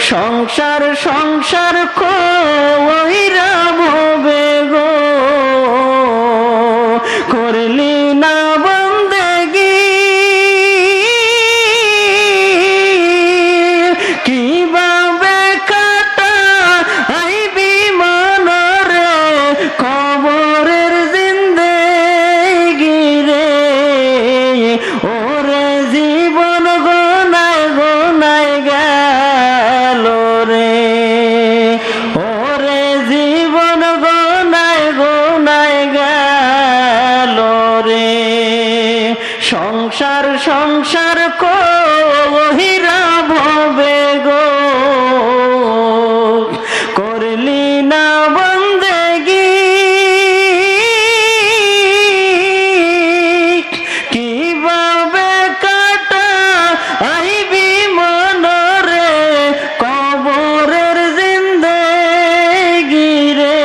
সংসার সংসার কইরা ভবে গো করলি না বন্দেগি কিভাবে কাটা আইবি মনরে কবরের জিন্দেগি রে ওরে জীবন গোনায় গোনায় গেল রে ওরে জীবন গোনায় গোনায় গেল রে সংসার সংসার কইরা ভবে গো করলি না বন্দেগি কিভাবে কাটা আইবি মনরে কবরের জিন্দেগি রে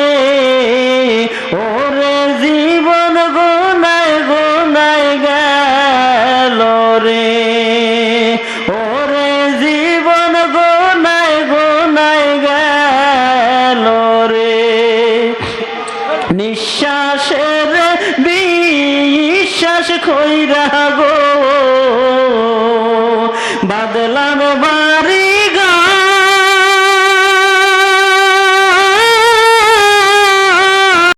ওরে জীবন গোনায় গোনায় গেল রে ওরে জীবন গোনায় গোনায় গেল রে নিঃশ্বাসের বিশ্বাস খই